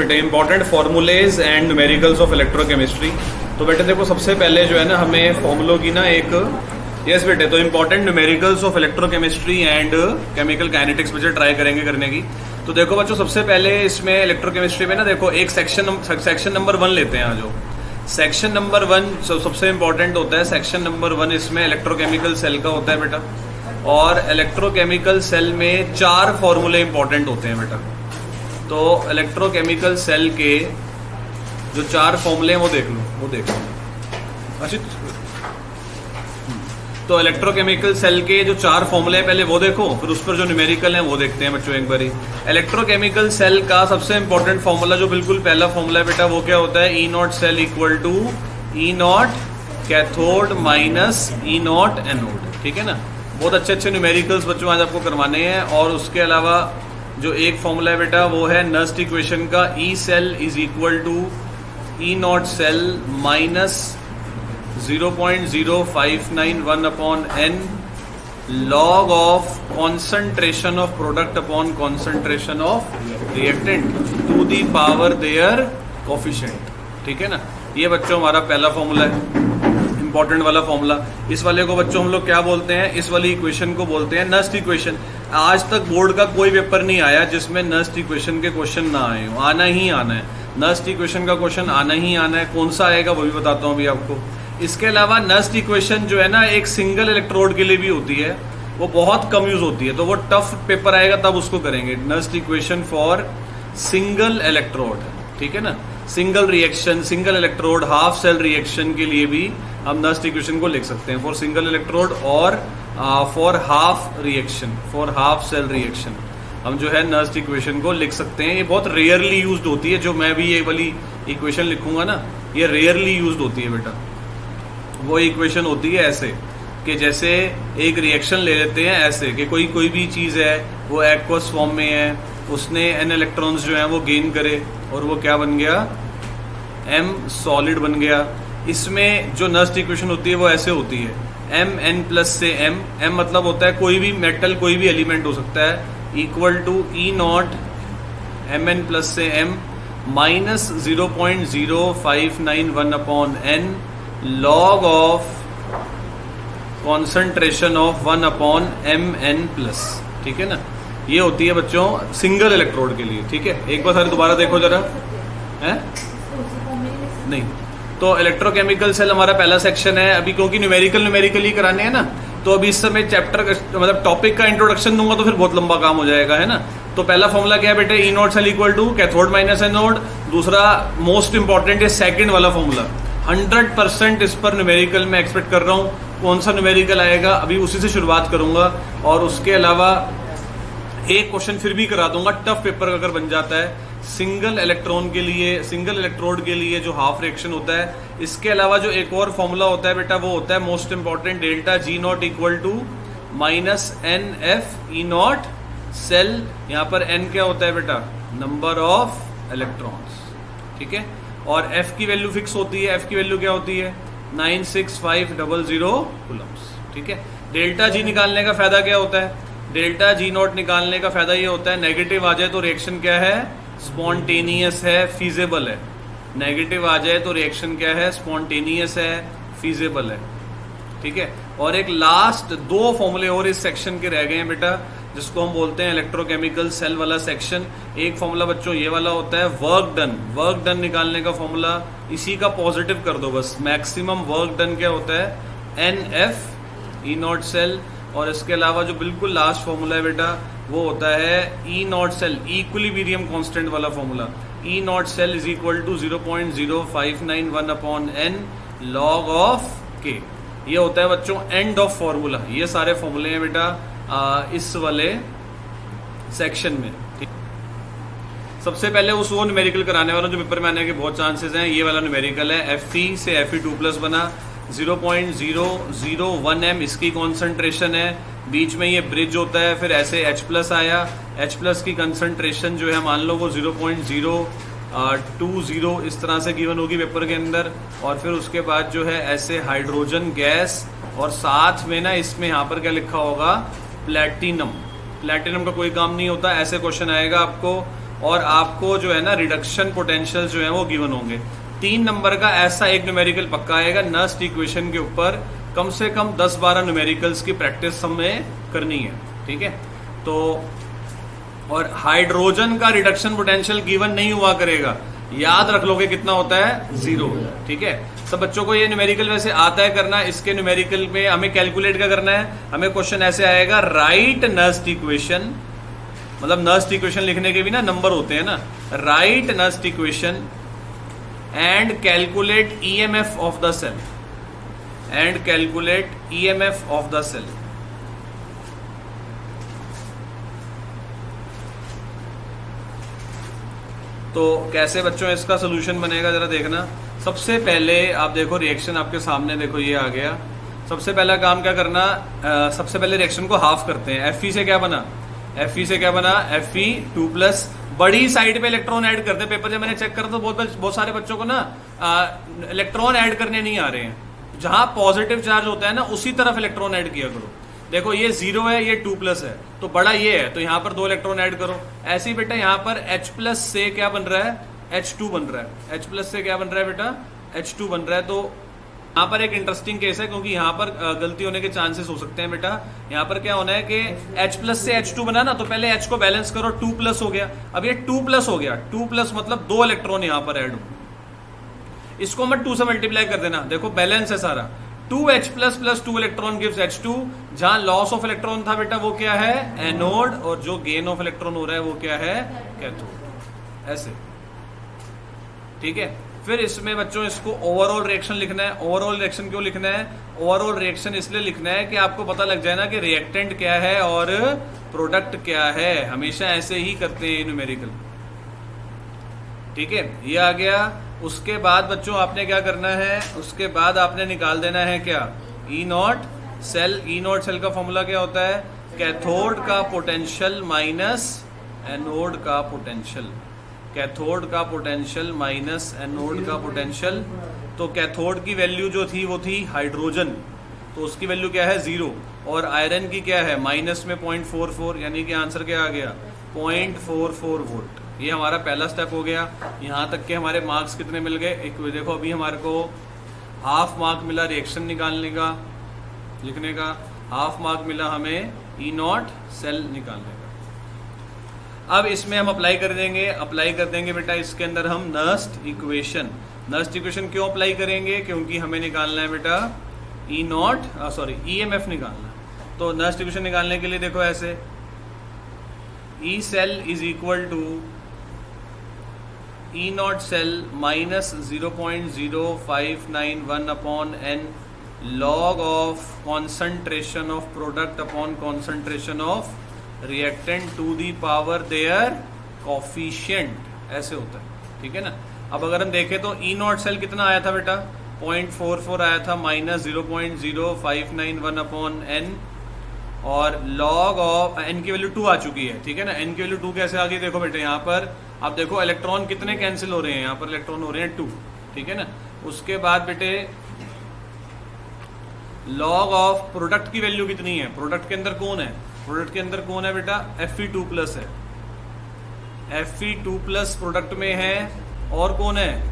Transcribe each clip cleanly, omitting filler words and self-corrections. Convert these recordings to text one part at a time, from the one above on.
बेटे important फार्मूलेज and numericals of electrochemistry. तो बेटे देखो सबसे पहले जो है ना हमें फॉर्मूलों की ना एक यस बेटे तो important numericals of electrochemistry and chemical kinetics बच्चे ट्राई करेंगे करने की। तो देखो बच्चों सबसे पहले इसमें इलेक्ट्रोकेमिस्ट्री में ना देखो एक सेक्शन नंबर 1 लेते हैं। जो सेक्शन नंबर 1 सबसे इंपॉर्टेंट होता है। सेक्शन नंबर 1 इसमें इलेक्ट्रोकेमिकल सेल का होता है बेटा, और इलेक्ट्रोकेमिकल सेल में 4 फॉर्मूले इंपॉर्टेंट होते हैं बेटा। तो इलेक्ट्रोकेमिकल सेल के जो 4 फॉर्मूले हैं वो देख लो। अच्छा, तो इलेक्ट्रोकेमिकल सेल के जो 4 फॉर्मूले हैं पहले वो देखो, फिर उस पर जो न्यूमेरिकल हैं वो देखते हैं बच्चों एक बारी। इलेक्ट्रोकेमिकल सेल का सबसे इंपॉर्टेंट फॉर्मूला जो बिल्कुल पहला फॉर्मूला है बेटा वो क्या होता है, E0 cell equal to E0 cathode minus E0 anode. ठीक है ना, बहुत अच्छे न्यूमेरिकल्स बच्चों आज आपको करवाने हैं। और उसके अलावा जो एक फॉर्मूला है बेटा वो है नस्ट इक्वेशन का, E cell is equal to E0 cell minus 0.0591 upon n log of concentration of product upon concentration of reactant to the power their coefficient. ठीक है ना, ये बच्चों हमारा पहला फॉर्मूला है, इंपॉर्टेंट वाला फॉर्मूला। इस वाले को बच्चों हम लोग क्या बोलते हैं, इस वाली इक्वेशन को बोलते हैं नस्ट इक्वेशन। आज तक बोर्ड का कोई पेपर नहीं आया जिसमें नस्ट इक्वेशन के क्वेश्चन ना आए हो, आना ही आना है। नस्ट इक्वेशन का क्वेश्चन आना ही आना है। कौन सा आएगा वो भी बताता हूँ अभी आपको। इसके अलावा नस्ट इक्वेशन जो है ना एक सिंगल इलेक्ट्रोड के लिए भी होती है, वो बहुत कम यूज होती है, तो वो टफ पेपर आएगा तब उसको करेंगे। Nernst equation for single electrode, ठीक है ना, single reaction, single electrode, half cell reaction के लिए भी हम नस्ट इक्वेशन को लिख सकते हैं फॉर सिंगल इलेक्ट्रोड और for half reaction, for half cell reaction हम जो है नस्ट इक्वेशन को लिख सकते हैं। ये बहुत रेयरली यूज्ड होती है, जो मैं भी ये वाली इक्वेशन लिखूंगा ना ये रेयरली यूज्ड होती है बेटा। वो इक्वेशन होती है ऐसे कि जैसे एक रिएक्शन ले लेते हैं ऐसे कि कोई भी चीज़ है वो एक्वस फॉर्म में है, उसने n इलेक्ट्रॉन्स जो हैं वो गेन करे और वो क्या बन गया, m सॉलिड बन गया। इसमें जो नस्ट इक्वेशन होती है वो ऐसे होती है, m n प्लस से m मतलब होता है कोई भी मेटल, कोई भी एलिमेंट हो सकता है, equal to E0 mn plus से m minus 0.0591 upon n log of concentration of 1 upon mn plus. ठीक है ना, ये होती है बच्चों सिंगल इलेक्ट्रोड के लिए। ठीक है, एक बार सारे दोबारा देखो जरा, है नहीं। तो इलेक्ट्रोकेमिकल सेल हमारा पहला सेक्शन है अभी, क्योंकि न्यूमेरिकल ही कराने हैं ना, तो अभी इस समय चैप्टर मतलब टॉपिक का इंट्रोडक्शन दूंगा तो फिर बहुत लंबा काम हो जाएगा, है ना। तो पहला फॉर्मूला क्या है बेटे, E0 cell equal to cathode minus anode. दूसरा मोस्ट इंपॉर्टेंट है सेकंड वाला फॉर्मूला, 100% इस पर न्यूमेरिकल में एक्सपेक्ट कर रहा हूँ। कौन सा न्यूमेरिकल आएगा अभी उसी से शुरुआत करूंगा, और उसके अलावा एक क्वेश्चन फिर भी करा दूंगा टफ पेपर अगर बन जाता है, सिंगल इलेक्ट्रॉन के लिए, सिंगल इलेक्ट्रोड के लिए जो हाफ रिएक्शन होता है। इसके अलावा जो एक और फॉर्मूला होता है बेटा वो होता है most important, delta G0 equal to minus NF E0 cell. यहाँ पर n क्या होता है बेटा, नंबर ऑफ इलेक्ट्रॉन्स। ठीक है, और F की वैल्यू फिक्स होती है, F की वैल्यू क्या होती है 96500 कूलम्स। ठीक है, डेल्टा G निकालने का फायदा क्या होता है, डेल्टा G0 निकालने का फायदा ये होता है नेगेटिव आ जाए तो रिएक्शन क्या है, स्पॉन्टेनियस है, फीजेबल है। नेगेटिव आ जाए तो रिएक्शन क्या है, स्पॉन्टेनियस है, फीजेबल है। ठीक है, और एक लास्ट 2 फॉर्मूले और इस सेक्शन के रह गए हैं बेटा, जिसको हम बोलते हैं इलेक्ट्रोकेमिकल सेल वाला सेक्शन। एक फॉर्मूला बच्चों ये वाला होता है वर्क डन, वर्क डन निकालने का फॉर्मूला इसी का पॉजिटिव कर दो बस। मैक्सिमम वर्क डन क्या होता है, NF E0 सेल। और इसके अलावा जो बिल्कुल लास्ट फॉर्मूला है बेटा वो होता है E0 सेल, इक्विलिब्रियम कांस्टेंट वाला formula, E0 cell is equal to 0.0591 upon n log of k। ये होता है बच्चों एंड ऑफ फॉर्मूला। ये सारे फॉर्मूले हैं बेटा इस वाले सेक्शन में। सबसे पहले उस वो न्यूमेरिकल कराने वाला जो पेपर में आने के बहुत चांसेस हैं, ये वाला न्यूमेरिकल है, Fe से Fe2 प्लस बना, 0.001 m इसकी कॉन्सेंट्रेशन है, बीच में ये ब्रिज होता है, फिर ऐसे H प्लस आया, H प्लस की कंसंट्रेशन जो है मान लो वो 0.020 इस तरह से गिवन होगी पेपर के अंदर। और फिर उसके बाद जो है ऐसे हाइड्रोजन गैस, और साथ में ना इसमें यहाँ पर क्या लिखा होगा, प्लैटिनम। प्लैटिनम का कोई काम नहीं होता, ऐसे क्वेश्चन आएगा आपको और आपको जो है ना रिडक्शन पोटेंशियल जो है वो गिवन होंगे। 3 नंबर का ऐसा एक न्यूमेरिकल पक्का आएगा नस्ट इक्वेशन के ऊपर, कम से कम 10-12 न्यूमेरिकल्स की प्रैक्टिस हमें करनी है, ठीक है। तो और हाइड्रोजन का रिडक्शन पोटेंशियल गिवन नहीं हुआ करेगा, याद रख लोगे कितना होता है 0, ठीक है। सब बच्चों को ये न्यूमेरिकल वैसे आता है करना। इसके न्यूमेरिकल में हमें कैलकुलेट क्या करना है, हमें क्वेश्चन ऐसे आएगा राइट नस्ट इक्वेशन, मतलब नस्ट इक्वेशन लिखने के भी ना नंबर होते हैं ना, write Nernst equation and calculate EMF of the cell, and calculate EMF of the cell. तो कैसे बच्चों इसका सोल्यूशन बनेगा जरा देखना। सबसे पहले आप देखो रिएक्शन आपके सामने, देखो ये आ गया। सबसे पहला काम क्या करना, सबसे पहले रिएक्शन को हाफ करते हैं। Fe से क्या बना, Fe से क्या बना, Fe2+, बड़ी साइड पे इलेक्ट्रॉन ऐड करते हैं। पेपर जब मैंने चेक करा तो बहुत सारे बच्चों को ना इलेक्ट्रॉन ऐड करने नहीं आ रहे हैं। जहां पॉजिटिव चार्ज होता है ना उसी तरफ इलेक्ट्रॉन ऐड किया करो। देखो ये 0 है, ये 2+ है, तो बड़ा ये है, तो यहाँ पर 2 इलेक्ट्रॉन ऐड करो। ऐसे ही बेटा यहाँ पर H+ से क्या बन रहा है, H2 बन रहा है। H+ से क्या बन रहा है बेटा, H2 बन रहा है। तो यहाँ पर एक इंटरेस्टिंग केस है, क्योंकि यहाँ पर गलती होने के चांसेस हो सकते हैं बेटा। यहाँ पर क्या होना है कि H+ से H2 बना ना, तो पहले H को बैलेंस करो, 2+ हो गया। अब ये 2+ हो गया, 2+ मतलब 2 इलेक्ट्रॉन यहाँ पर ऐड हो। इसको मत 2 से मल्टीप्लाई कर देना, देखो बैलेंस है सारा। 2H+ + 2 electron gives H2। जहां लॉस ऑफ इलेक्ट्रॉन था बेटा वो क्या है, एनोड, और जो गेन ऑफ इलेक्ट्रॉन हो रहा है वो क्या है, कैथोड। ऐसे, ठीक है। फिर इसमें बच्चों इसको ओवरऑल रिएक्शन लिखना है। ओवरऑल रिएक्शन क्यों लिखना है, ओवरऑल रिएक्शन इसलिए लिखना है कि आपको पता लग जाए ना कि रिएक्टेंट क्या है और प्रोडक्ट क्या है। हमेशा ऐसे ही करते हैं न्यूमेरिकल, ठीक है। ये आ गया। उसके बाद बच्चों आपने क्या करना है, उसके बाद आपने निकाल देना है क्या, E0 सेल। E0 सेल का फॉर्मूला क्या होता है, कैथोड का पोटेंशियल माइनस एनोड का पोटेंशियल। कैथोड का पोटेंशियल माइनस एनोड का पोटेंशियल। तो कैथोड की वैल्यू जो थी वो थी हाइड्रोजन, तो उसकी वैल्यू क्या है 0, और आयरन की क्या है माइनस में 0.44, यानी कि आंसर क्या आ गया 0.44 वोल्ट। ये हमारा पहला स्टेप हो गया। यहाँ तक के हमारे मार्क्स कितने मिल गए, एक देखो अभी हमारे को हाफ मार्क मिला रिएक्शन निकालने का, लिखने का। हाफ मार्क मिला हमें E0 सेल निकालने का। अब इसमें हम अप्लाई कर देंगे बेटा इसके अंदर हम नस्ट इक्वेशन। नस्ट इक्वेशन क्यों अप्लाई करेंगे, क्योंकि हमें निकालना है बेटा EMF निकालना है। तो नस्ट इक्वेशन निकालने के लिए देखो ऐसे, E cell is equal to E0 cell minus 0.0591 upon n log of concentration of product upon concentration of reactant to the power their coefficient, ऐसे होता है, ठीक है ना। अब अगर हम देखें तो E0 सेल कितना आया था बेटा, 0.44 आया था, माइनस 0.0591 अपॉन n, और लॉग ऑफ n की वैल्यू 2 आ चुकी है, ठीक है ना। n की वैल्यू 2 कैसे आ गई, देखो बेटे यहाँ पर आप देखो इलेक्ट्रॉन कितने कैंसिल हो रहे हैं, यहाँ पर इलेक्ट्रॉन हो रहे हैं 2, ठीक है ना। उसके बाद बेटे लॉग ऑफ प्रोडक्ट की वैल्यू कितनी है, प्रोडक्ट के अंदर कौन है, प्रोडक्ट के अंदर कौन है बेटा, Fe2+ है। Fe2+ प्रोडक्ट में है, और कौन है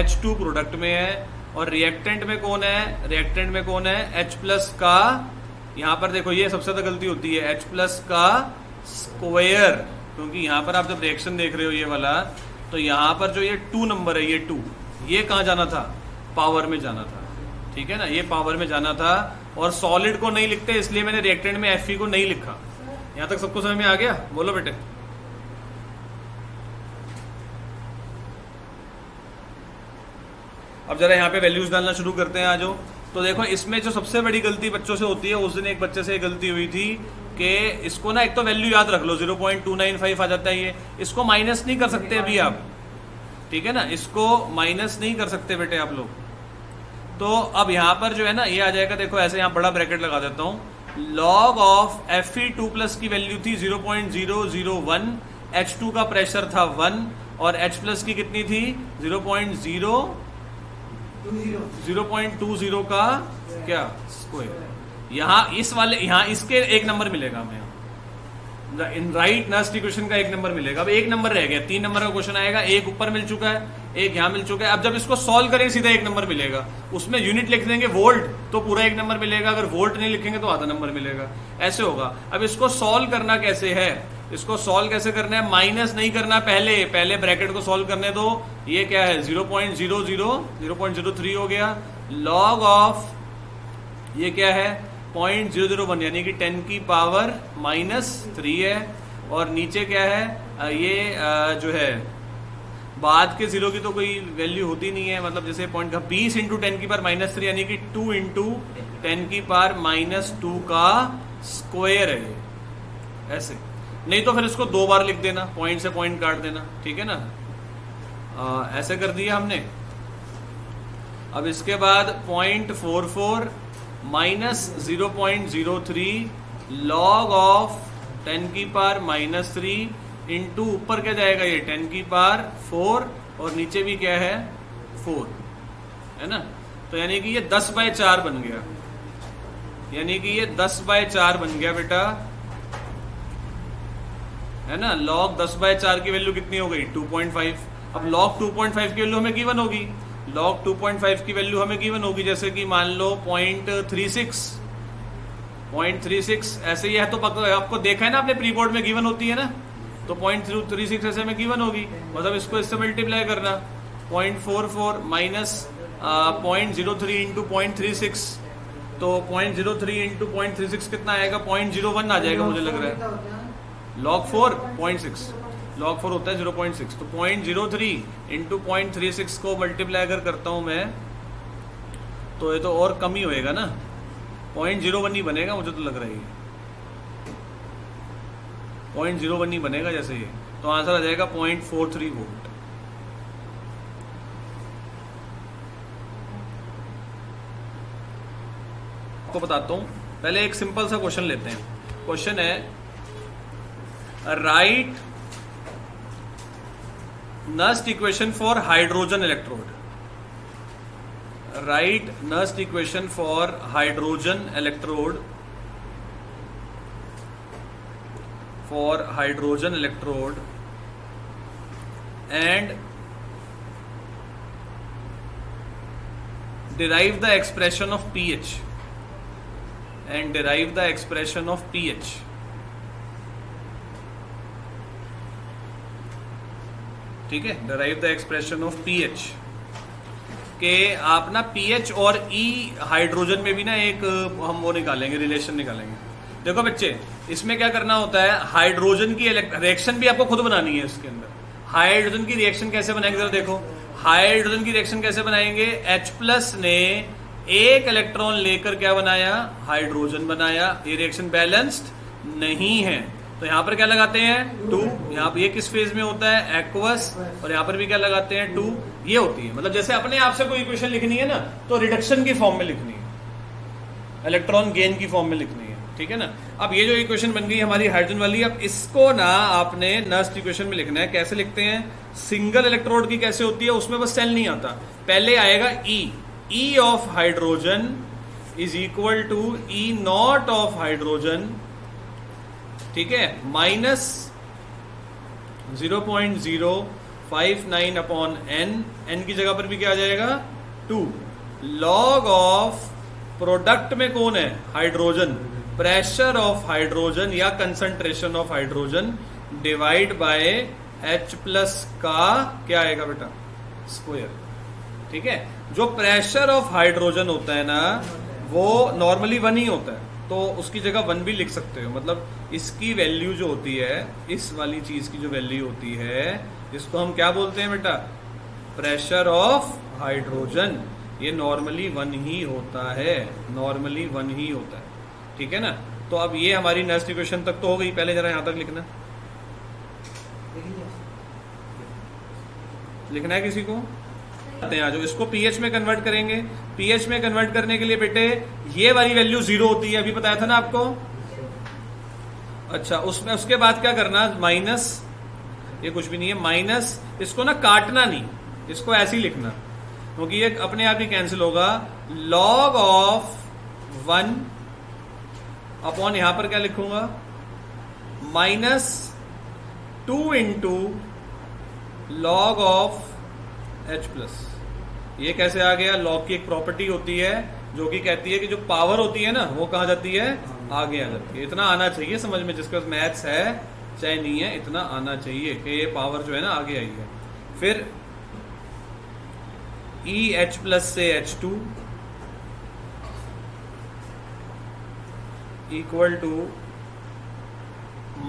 H2 प्रोडक्ट में है, और रिएक्टेंट में कौन है, रिएक्टेंट में कौन है H+ का, यहाँ पर देखो ये सबसे ज्यादा गलती होती है, H+ का स्क्वायर, क्योंकि यहाँ पर आप जब रिएक्शन देख रहे हो ये वाला, तो यहाँ पर जो ये 2 नंबर है, ये 2, ये कहाँ जाना था, पावर में जाना था, ठीक है ना, ये पावर में जाना था। और सॉलिड को नहीं लिखते, इसलिए मैंने रिएक्टेंट में Fe को नहीं लिखा। यहाँ तक सबको समझ में आ गया, बोलो बेटे। अब जरा यहाँ पे वैल्यूज डालना शुरू करते हैं, आ जाओ। तो देखो इसमें जो सबसे बड़ी गलती बच्चों से होती है, उस दिन एक बच्चे से गलती हुई थी कि इसको ना एक तो वैल्यू याद रख लो, 0.295 आ जाता है ये, इसको माइनस नहीं कर सकते अभी आप, ठीक है ना, इसको माइनस नहीं कर सकते बेटे आप लोग। तो अब यहाँ पर जो है ना ये आ जाएगा, देखो ऐसे यहाँ बड़ा ब्रैकेट लगा देता हूँ, लॉग ऑफ Fe2+ की वैल्यू थी 0.001, H2 का प्रेशर था 1, और H+ की कितनी थी 0.20 का क्या स्क्वायर। यहाँ इस वाले, यहाँ इसके एक नंबर मिलेगा हमें, राइट नस्ट इक्वेशन का 1 नंबर मिलेगा। अब 1 नंबर रह गया, 3 नंबर का क्वेश्चन आएगा, 1 ऊपर मिल चुका है, 1 यहां मिल चुका है। अब जब इसको सॉल्व करेंगे सीधा 1 नंबर मिलेगा, उसमें यूनिट लिख देंगे वोल्ट तो पूरा 1 नंबर मिलेगा, अगर वोल्ट नहीं लिखेंगे तो आधा नंबर मिलेगा, ऐसे होगा। अब इसको सॉल्व करना कैसे है, इसको सॉल्व कैसे करना है, माइनस नहीं करना, पहले ब्रैकेट को सॉल्व करने दो। ये क्या है 0.03 हो गया, लॉग ऑफ ये क्या है 0.001 यानी कि 10 की पावर -3 है, और नीचे क्या है ये जो है बाद के जीरो की तो कोई वैल्यू होती नहीं है, मतलब जैसे पॉइंट का 20 इंटू 10 की पावर -3 यानी कि 2 इंटू 10 की पावर -2 का स्क्वायर है ये, ऐसे। नहीं तो फिर इसको 2 बार लिख देना, पॉइंट से पॉइंट काट देना, ठीक है ना। ऐसे कर दिया हमने। अब इसके बाद 0.44 -0.03 लॉग ऑफ 10 की पावर -3 इंटू ऊपर क्या जाएगा ये 10 की पावर 4 और नीचे भी क्या है 4 है ना। तो यानी कि ये 10/4 बन गया, यानी कि ये 10/4 बन गया बेटा, है ना। log 10/4 की वैल्यू कितनी हो गई 2.5। अब log 2.5 की वैल्यू हमें गिवन होगी, log 2.5 की वैल्यू हमें गिवन होगी, जैसे कि मान लो 0.36 ऐसे ही है, तो आपको देखा है ना आपने प्री बोर्ड में गिवन होती है ना, तो 0.36 ऐसे में गिवन होगी, मतलब इसको इससे मल्टीप्लाई करना 0.44 माइनस 0.03 इंटू 0.36, तो 0.03 इंटू 0.36 कितना आएगा 0.01 आ जाएगा मुझे लग रहा है। log 4 0.6, log 4 होता है 0.6, तो 0.03 इंटू 0.36 को मल्टीप्लाई अगर करता हूं मैं तो ये तो और कम ही होएगा ना, 0.01 ही बनेगा मुझे तो लग रहा है, 0.01 ही बनेगा जैसे ये, तो आंसर आ जाएगा 0.43 वोल्ट। आपको बताता हूं, पहले एक सिंपल सा क्वेश्चन लेते हैं। क्वेश्चन है write Nernst equation for hydrogen electrode, write Nernst equation for hydrogen electrode, for hydrogen electrode and derive the expression of pH, and derive the expression of pH। ठीक है, derive the expression of pH के आप ना pH और E hydrogen में भी ना एक हम वो निकालेंगे, रिलेशन निकालेंगे। देखो बच्चे, इसमें क्या करना होता है, हाइड्रोजन की रिएक्शन भी आपको खुद बनानी है। इसके अंदर हाइड्रोजन की रिएक्शन कैसे बनाएंगे जरा देखो, हाइड्रोजन की रिएक्शन कैसे बनाएंगे, H+ ने एक इलेक्ट्रॉन लेकर क्या बनाया, हाइड्रोजन बनाया। ये रिएक्शन बैलेंस्ड नहीं है, तो यहां पर क्या लगाते हैं 2, यहाँ पर ये किस फेज में होता है एक्वस, और यहां पर भी क्या लगाते हैं 2, ये होती है। मतलब जैसे अपने आप से कोई इक्वेशन लिखनी है ना, तो रिडक्शन की फॉर्म में लिखनी है, इलेक्ट्रॉन गेन की फॉर्म में लिखनी है, ठीक है ना। अब ये जो इक्वेशन बन गई हमारी हाइड्रोजन वाली, अब इसको ना आपने नस्ट इक्वेशन में लिखना है। कैसे लिखते हैं, सिंगल इलेक्ट्रोड की कैसे होती है, उसमें बस सेल नहीं आता, पहले आएगा E of hydrogen is equal to E0 of hydrogen, ठीक है, माइनस 0.059 अपॉन n की जगह पर भी क्या आ जाएगा 2, लॉग ऑफ प्रोडक्ट में कौन है हाइड्रोजन, प्रेशर ऑफ हाइड्रोजन या concentration of hydrogen divide by H+ का क्या आएगा बेटा स्क्वायर, ठीक है। जो प्रेशर ऑफ हाइड्रोजन होता है ना, वो नॉर्मली 1 ही होता है, तो उसकी जगह 1 भी लिख सकते हो। मतलब इसकी वैल्यू जो होती है, इस वाली चीज की जो वैल्यू होती है, इसको हम क्या बोलते हैं बेटा, प्रेशर ऑफ हाइड्रोजन। ये नॉर्मली 1 ही होता है, नॉर्मली 1 ही होता है, ठीक है ना। तो अब ये हमारी नस्ट इक्वेशन तक तो हो गई, पहले जरा यहां तक लिखना है किसी को, आते हैं आ जाओ। इसको पीएच में कन्वर्ट करेंगे, पीएच में कन्वर्ट करने के लिए बेटे ये वाली वैल्यू 0 होती है, अभी बताया था ना आपको। अच्छा, उसमें उसके बाद क्या करना, माइनस, ये कुछ भी नहीं है माइनस, इसको ना काटना नहीं, इसको ऐसे ही लिखना, क्योंकि ये अपने आप ही कैंसिल होगा। लॉग ऑफ 1 अपॉन यहां पर क्या लिखूंगा -2 इंटू लॉग ऑफ H+। ये कैसे आ गया? लॉग की एक प्रॉपर्टी होती है जो कि कहती है कि जो पावर होती है ना वो कहाँ जाती है? आगे आ जाती है। इतना आना चाहिए समझ में, जिसके पास मैथ्स है चाहे नहीं है, इतना आना चाहिए कि ये पावर जो है ना आगे आई है। फिर EH+ से H2 इक्वल टू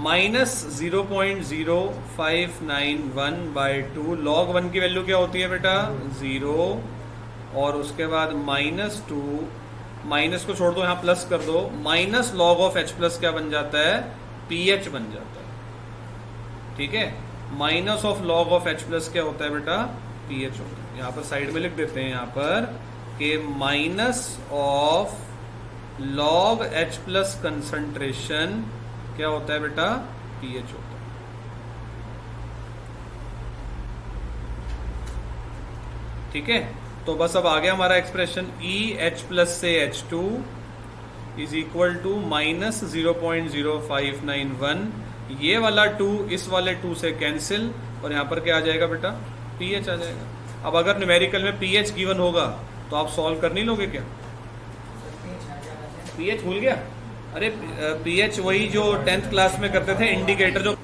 -0.0591/2। log 1 की वैल्यू क्या होती है बेटा? 0। और उसके बाद -2, माइनस को छोड़ दो, यहां प्लस कर दो, माइनस लॉग ऑफ H+ क्या बन जाता है? PH बन जाता है। ठीक है, minus of log of H+ क्या होता है बेटा? PH होता है। यहां पर साइड में लिख देते हैं यहां पर कि minus of log H+ concentration क्या होता है बेटा? PH होता है। ठीक है, तो बस अब आ गया हमारा एक्सप्रेशन। EH+ से H2 इज इक्वल टू -0.0591। ये वाला 2 इस वाले 2 से कैंसिल, और यहां पर क्या आ जाएगा बेटा? PH आ जाएगा। अब अगर न्यूमेरिकल में PH गिवन होगा तो आप सॉल्व कर नहीं लोगे क्या? PH भूल गया? अरे PH वही जो 10th क्लास में करते थे, इंडिकेटर, जो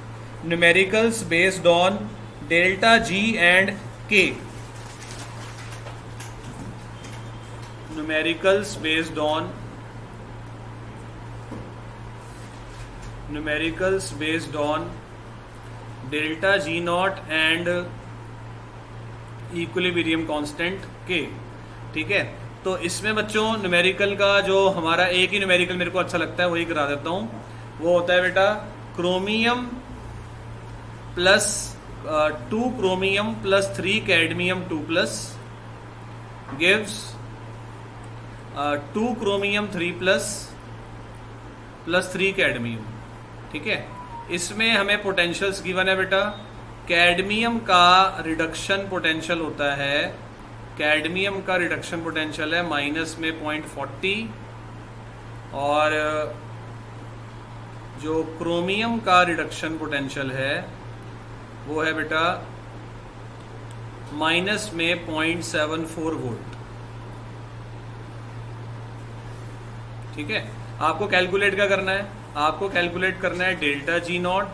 numericals based on delta G and K। numericals based on delta G naught and equilibrium constant K। ठीक है, तो इसमें बच्चों न्यूमेरिकल का जो हमारा एक ही न्यूमेरिकल मेरे को अच्छा लगता है वही करा देता हूं। वो होता है बेटा chromium plus 2 chromium plus 3 cadmium 2+ gives 2 chromium 3+ plus 3 cadmium. ठीक है, इसमें हमें पोटेंशियल्स गिवन है बेटा। कैडमियम का रिडक्शन पोटेंशियल होता है, कैडमियम का रिडक्शन पोटेंशियल है माइनस में 0.40, और जो क्रोमियम का रिडक्शन पोटेंशियल है वो है बेटा माइनस में 0.74 वोल्ट। ठीक है, आपको कैलकुलेट क्या करना है? आपको कैलकुलेट करना है delta G not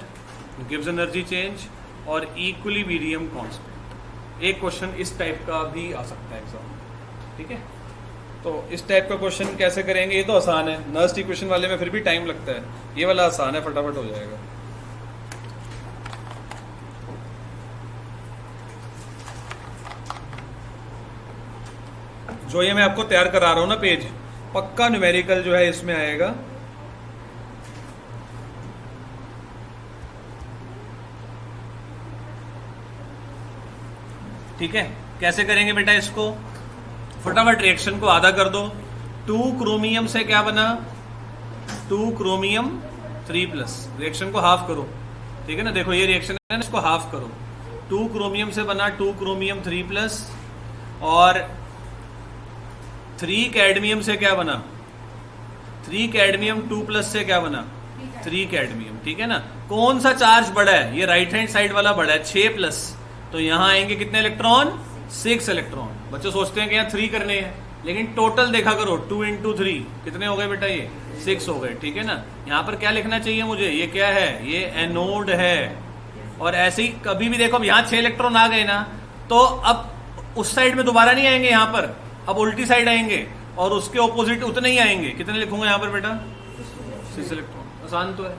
gives energy change और इक्विलिब्रियम कांस्टेंट। एक क्वेश्चन इस टाइप का भी आ सकता है एग्जाम में। ठीक है, तो इस टाइप का क्वेश्चन कैसे करेंगे? ये तो आसान है, नर्स्ट इक्वेशन वाले में फिर भी टाइम लगता है, ये वाला आसान है, फटाफट हो जाएगा। जो ये मैं आपको तैयार करा रहा हूं ना पेज, पक्का न्यूमेरिकल जो है इसमें आएगा। ठीक है, कैसे करेंगे बेटा इसको? फटाफट रिएक्शन को आधा कर दो। 2 क्रोमियम से क्या बना? 2 क्रोमियम 3+। रिएक्शन को हाफ करो। ठीक है ना, देखो ये रिएक्शन है ना, इसको हाफ करो। 2 क्रोमियम से बना 2 क्रोमियम 3+, और 3 कैडमियम से क्या बना? 3 कैडमियम 2+ से क्या बना? 3 कैडमियम। ठीक है ना, कौन सा चार्ज बड़ा है? ये राइट हैंड साइड वाला बड़ा है, 6+। तो यहां आएंगे कितने इलेक्ट्रॉन? 6 इलेक्ट्रॉन। बच्चे सोचते हैं कि यहाँ 3 करने हैं, लेकिन टोटल देखा करो, 2 × 3 कितने हो गए बेटा? ये 6 हो गए। ठीक है ना, यहाँ पर क्या लिखना चाहिए मुझे? ये क्या है? ये एनोड है। और ऐसे ही कभी भी देखो, यहाँ 6 इलेक्ट्रॉन आ गए ना, तो अब उस साइड में दोबारा नहीं आएंगे, यहाँ पर अब उल्टी साइड आएंगे, और उसके ऑपोजिट उतने ही आएंगे। कितने लिखूंगा यहाँ पर बेटा? 6 इलेक्ट्रॉन। आसान तो है।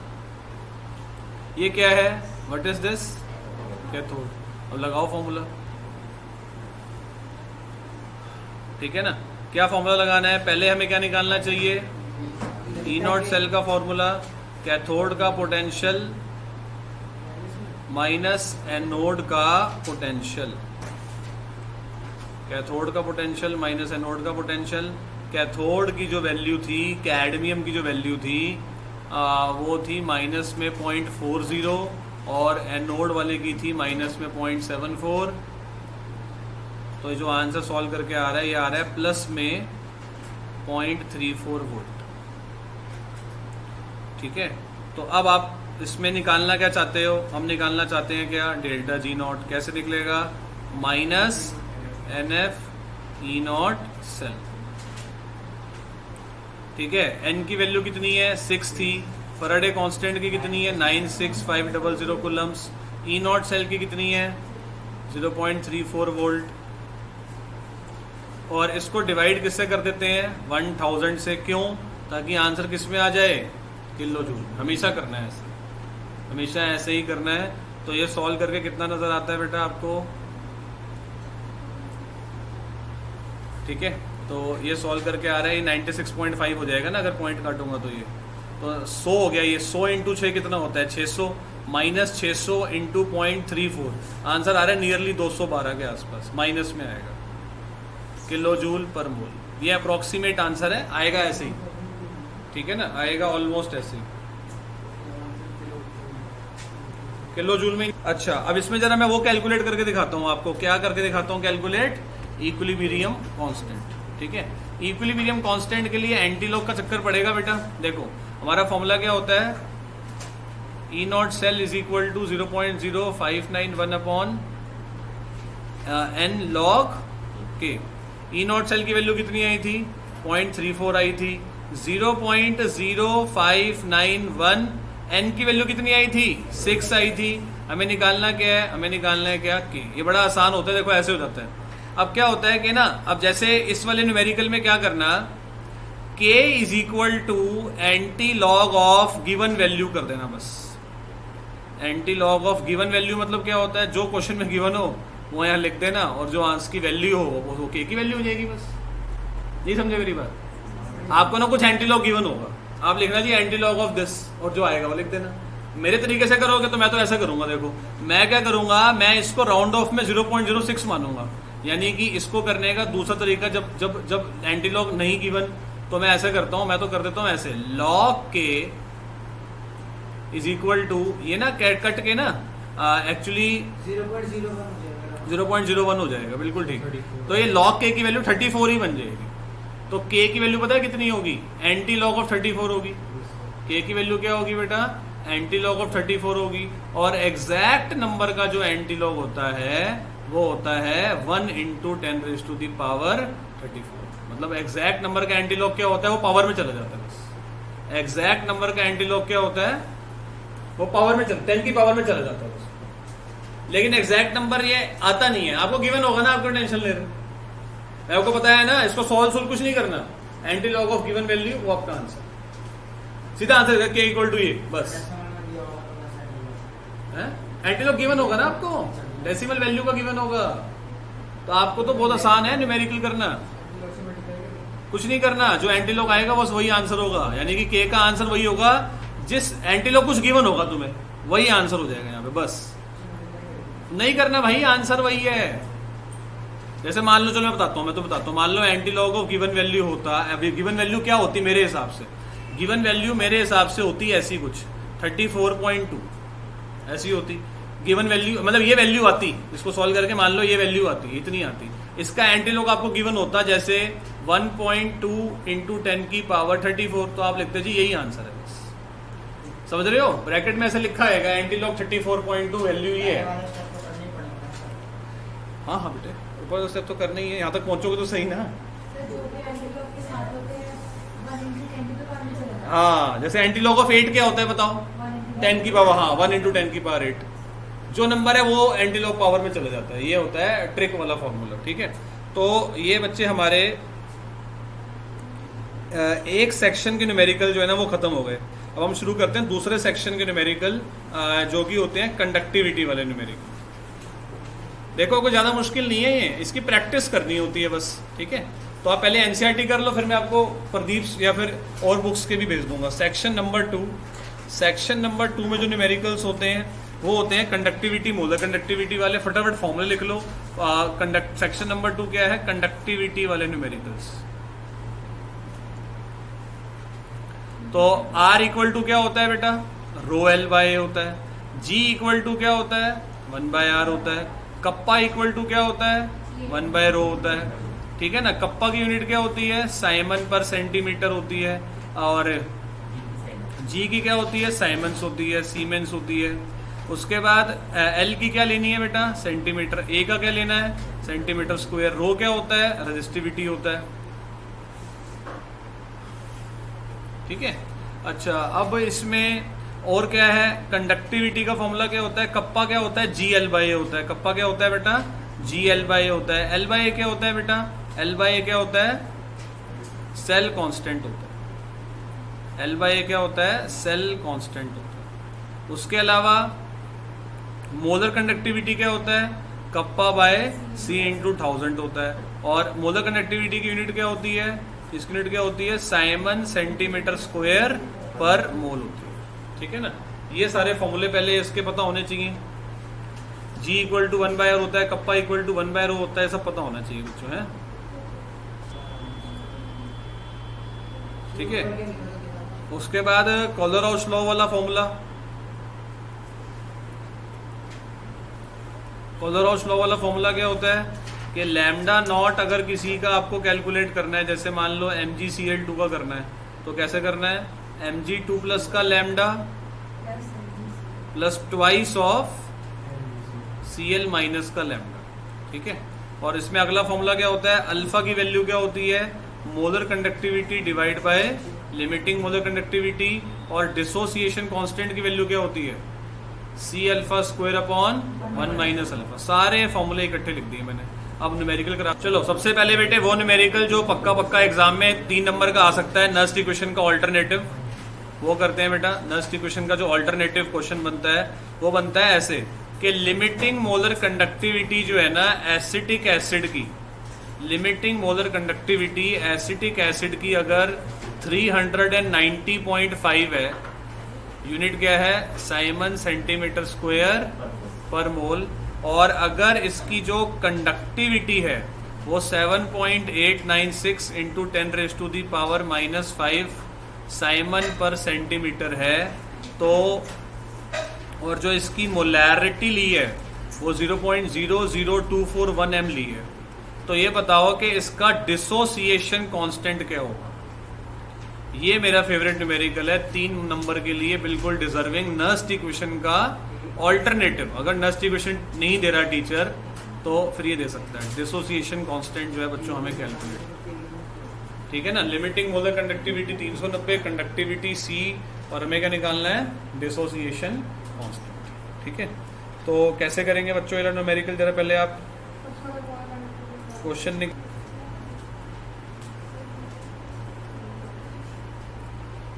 ये क्या है? What is this? कैथोड। अब लगाओ फॉर्मूला। ठीक है ना, क्या फॉर्मूला लगाना है? पहले हमें क्या निकालना चाहिए? E0 सेल का फॉर्मूला, कैथोड का पोटेंशियल माइनस एनोड का पोटेंशियल। कैथोड का पोटेंशियल माइनस एनोड का पोटेंशियल। कैथोड की जो वैल्यू थी, कैडमियम की जो वैल्यू थी, वो थी माइनस में 0.40, और एनोड वाले की थी माइनस में 0.74। तो ये जो आंसर सॉल्व करके आ रहा है, ये आ रहा है प्लस में 0.34 वोल्ट। ठीक है, तो अब आप इसमें निकालना क्या चाहते हो? हम निकालना चाहते हैं क्या? Delta G naught. कैसे निकलेगा? Minus N F E not cell. ठीक है, एन की वैल्यू कितनी है? 6 थी। फैराडे कांस्टेंट की कितनी है? 96500 कूलम्स। ई नॉट सेल की कितनी है? 0.34 वोल्ट। और इसको डिवाइड किससे कर देते हैं? 1000 से। क्यों? ताकि आंसर किस में आ जाए? Kilo joule. हमेशा करना है ऐसे, हमेशा ऐसे ही करना है। तो ये सॉल्व करके कितना नजर आता है बेटा आपको? ठीक है, तो ये सॉल्व करके आ रहा है 96.5 हो जाएगा ना अगर पॉइंट काटूंगा तो। ये तो 100 हो गया। ये 100 इंटू 6 कितना होता है? 600 माइनस 600 इंटू 0.34। आंसर आ रहा है नियरली 212 के आसपास, माइनस में आएगा किलो जूल पर मोल। ये अप्रोक्सीमेट आंसर है, आएगा ऐसे ही। ठीक है ना, आएगा ऑलमोस्ट ऐसे ही किलो जूल में। अच्छा, अब इसमें जरा मैं वो कैलकुलेट करके दिखाता हूं आपको। क्या करके दिखाता हूं? Calculate equilibrium constant. ठीक है, इक्विलिब्रियम कांस्टेंट के लिए एंटी लॉग का चक्कर पड़ेगा बेटा। देखो हमारा फॉर्मूला क्या होता है? E not cell is equal to 0.0591 upon N log K. E not cell की वैल्यू कितनी आई थी? 0.34 आई थी। 0.0591 एन की वैल्यू कितनी आई थी? 6 आई थी। हमें निकालना क्या है? हमें निकालना है क्या? के। ये बड़ा आसान होता है, देखो ऐसे हो जाता है। अब क्या होता है कि ना, अब जैसे इस वाले न्यूमेरिकल में क्या करना, k is equal to anti log of given value कर देना बस। Anti log of given value मतलब क्या होता है? जो क्वेश्चन में गिवन हो वो यहाँ लिख देना, और जो आंसर की वैल्यू हो वो k की वैल्यू हो जाएगी बस। नहीं समझे मेरी बात? आपको ना कुछ एंटी लॉग गिवन होगा, आप लिखना जी एंटी लॉग ऑफ दिस, और जो आएगा वो लिख देना। मेरे तरीके से करोगे तो मैं तो ऐसा करूंगा। देखो मैं क्या करूंगा, मैं इसको राउंड ऑफ में 0.06 मानूंगा। यानी कि इसको करने का दूसरा तरीका, जब जब जब एंटी लॉग नहीं गिवन तो मैं ऐसा करता हूं, मैं तो कर देता हूं ऐसे, लॉग के इज इक्वल टू, ये ना कट के ना एक्चुअली 0.01 हो जाएगा। बिल्कुल ठीक। तो ये लॉग के की वैल्यू 34 ही बन जाएगी। तो के की वैल्यू पता है कितनी होगी? एंटी लॉग ऑफ 34 होगी। के की वैल्यू क्या होगी बेटा? एंटी लॉग ऑफ 34 होगी। और एग्जैक्ट नंबर का जो एंटी लॉग होता है वो होता है 1 इंटू 10⁻34। मतलब एग्जैक्ट नंबर का एंटी लॉग क्या होता है? वो पावर में चला जाता है बस। एग्जैक्ट नंबर का एंटी लॉग क्या होता है? वो पावर में 10 की पावर में चला जाता है बस। लेकिन एग्जैक्ट नंबर ये आता नहीं है। आपको गिवन होगा ना, आपको टेंशन ले रहे, मैं आपको पता है ना। इसको सॉल्व कुछ नहीं करना, anti log of given value वो आपका आंसर, सीधा आंसर के इक्वल टू ये बस। एंटी लॉग गिवन होगा ना आपको, डेसिमल वैल्यू का गिवन होगा, तो आपको तो बहुत आसान है न्यूमेरिकल करना। कुछ नहीं करना, जो एंटी लॉग आएगा बस वही आंसर होगा। यानी कि के का आंसर वही होगा, जिस एंटी लॉग कुछ गिवन होगा तुम्हें वही आंसर हो जाएगा यहाँ पे बस। नहीं करना भाई, आंसर वही है। जैसे मान लो, चलो मैं बताता हूँ, मैं तो बताता हूँ। मान लो anti log of given value होता, गिवन वैल्यू क्या होती मेरे हिसाब से? गिवन वैल्यू मेरे हिसाब से होती है ऐसी कुछ 34.2 ऐसी होती गिवन वैल्यू। मतलब ये वैल्यू आती, इसको सॉल्व करके मान लो ये वैल्यू आती, इतनी आती। इसका एंटी लॉग आपको गिवन होता जैसे 1.2 इंटू 10⁻34, तो आप लिखते जी यही आंसर है बस। समझ रहे हो? ब्रैकेट में ऐसे लिखा है एंटी लॉग 34.2 वैल्यू ही है। हाँ हाँ बेटे, ऊपर स्टेप तो करना ही है, यहाँ तक पहुंचोगे तो सही ना। हाँ, जैसे एंटी लॉग ऑफ 8 क्या होता है बताओ? 10 की पावर, हाँ 1 इंटू 10⁻8। जो नंबर है वो एंटी लॉग पावर में चला जाता है। ये होता है ट्रिक वाला फॉर्मूला। ठीक है, तो ये बच्चे हमारे एक सेक्शन के न्यूमेरिकल जो है ना वो खत्म हो गए। अब हम शुरू करते हैं दूसरे सेक्शन के न्यूमेरिकल, जो कि होते हैं कंडक्टिविटी वाले न्यूमेरिकल। देखो कोई ज्यादा मुश्किल नहीं है, ये इसकी प्रैक्टिस करनी होती है बस। ठीक है, तो आप पहले एनसीईआरटी कर लो, फिर मैं आपको प्रदीप या फिर और बुक्स के भी भेज दूंगा। सेक्शन नंबर 2, सेक्शन नंबर 2 में जो न्यूमेरिकल्स होते हैं वो होते हैं कंडक्टिविटी, मोलर कंडक्टिविटी वाले। फटाफट फॉर्मूले लिख लो। सेक्शन नंबर 2 क्या है? कंडक्टिविटी वाले न्यूमेरिकल्स। तो R इक्वल टू क्या होता है बेटा? रो एल बाय होता है। G इक्वल टू क्या होता है? 1/r होता है। कप्पा इक्वल टू क्या होता है? 1/रो होता है। ठीक है ना। कप्पा की यूनिट क्या होती है? साइमन पर सेंटीमीटर होती है। और जी की क्या होती है, साइमंस होती है, सीमेंस होती है। उसके बाद एल की क्या लेनी है बेटा, सेंटीमीटर। ए का क्या लेना है, सेंटीमीटर स्क्वायर। रो क्या होता है, रेजिस्टिविटी होता है। ठीक है। अच्छा, अब इसमें और क्या है, कंडक्टिविटी का फॉर्मूला क्या होता है, कप्पा क्या होता है, जी एल बाई ए होता है। कप्पा क्या होता है बेटा, जी एल बाई ए होता है। एल बाई ए क्या होता है बेटा, एल बाई ए क्या होता है, सेल कांस्टेंट होता है। एल बाई ए क्या होता है, सेल कांस्टेंट होता है। उसके अलावा मोलर कंडक्टिविटी क्या होता है, कप्पा बाय सी इंटू 1000 होता है। और मोलर कंडक्टिविटी की यूनिट क्या होती है, इसकी यूनिट क्या होती है, साइमन सेंटीमीटर स्क्वायर पर मोल होती है। ठीक है ना। ये सारे फॉर्मूले पहले इसके पता होने चाहिए। G इक्वल टू 1/r होता है, कप्पा इक्वल टू 1/ρ होता है, सब पता होना चाहिए बच्चों, है। ठीक है। उसके बाद कोलर-राउश लॉ वाला फॉर्मूला, कोलर-राउश लॉ वाला फॉर्मूला क्या होता है कि लैम्डा नॉट अगर किसी का आपको कैलकुलेट करना है, जैसे मान लो MgCl2 का करना है, तो कैसे करना है, Mg2 प्लस का lambda plus twice of Cl minus का लैम्डा। ठीक है। और इसमें अगला फॉर्मूला क्या होता है, अल्फा की वैल्यू क्या होती है, molar conductivity divide by limiting molar conductivity. और डिसोसिएशन कांस्टेंट की वैल्यू क्या होती है, C alpha square upon 1 minus alpha. सारे फॉर्मूले इकट्ठे लिख दिए मैंने। अब न्यूमेरिकल करा, चलो सबसे पहले बेटे वो न्यूमेरिकल जो पक्का एग्जाम में 3 नंबर का आ सकता है, नस्ट इक्वेशन का ऑल्टरनेटिव, वो करते हैं बेटा। नस्ट इक्वेशन का जो ऑल्टरनेटिव क्वेश्चन बनता है वो बनता है ऐसे कि लिमिटिंग मोलर कंडक्टिविटी जो है ना एसिटिक एसिड की, limiting molar conductivity acetic acid की अगर 390.5 है, यूनिट क्या है, साइमन सेंटीमीटर स्क्वायर पर मोल। और अगर इसकी जो कंडक्टिविटी है वो 7.896 इंटू 10⁻⁻⁻5 साइमन पर सेंटीमीटर है, तो और जो इसकी मोलैरिटी ली है वो 0.00241 m ली है, तो ये बताओ कि इसका डिसोसिएशन कांस्टेंट क्या होगा। ये मेरा फेवरेट न्यूमेरिकल है 3 नंबर के लिए, बिल्कुल डिजर्विंग, नस्ट इक्वेशन का ऑल्टरनेटिव। अगर नस्ट इक्वेशन नहीं दे रहा टीचर तो फिर ये दे सकता है, डिसोसिएशन कांस्टेंट जो है बच्चों हमें कैलकुलेट। ठीक है ना। Limiting molar conductivity 390, conductivity C, और हमें क्या निकालना है, डिसोसिएशन कांस्टेंट। ठीक है। तो कैसे करेंगे बच्चों ये न्यूमेरिकल, जरा पहले आप क्वेश्चन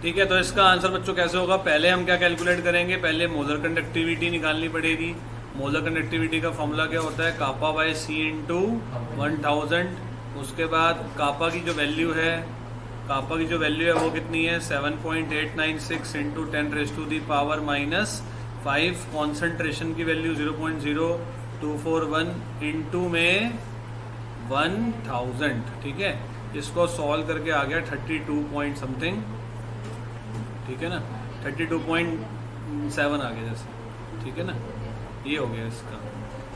ठीक है। तो इसका आंसर बच्चों कैसे होगा, पहले हम क्या कैलकुलेट करेंगे, पहले मोलर कंडक्टिविटी निकालनी पड़ेगी। मोलर कंडक्टिविटी का फॉर्मूला क्या होता है, कापा बाय C इंटू 1000। उसके बाद कापा की जो वैल्यू है, कापा की जो वैल्यू है वो कितनी है, 7.896 इंटू 10⁻⁻5। कॉन्सेंट्रेशन की वैल्यू 0.0241 इंटू में 1000। ठीक है। इसको सॉल्व करके आ गया 32 पॉइंट समथिंग। ठीक है ना, 32.7 आ गया जैसे। ठीक है ना, ये हो गया इसका।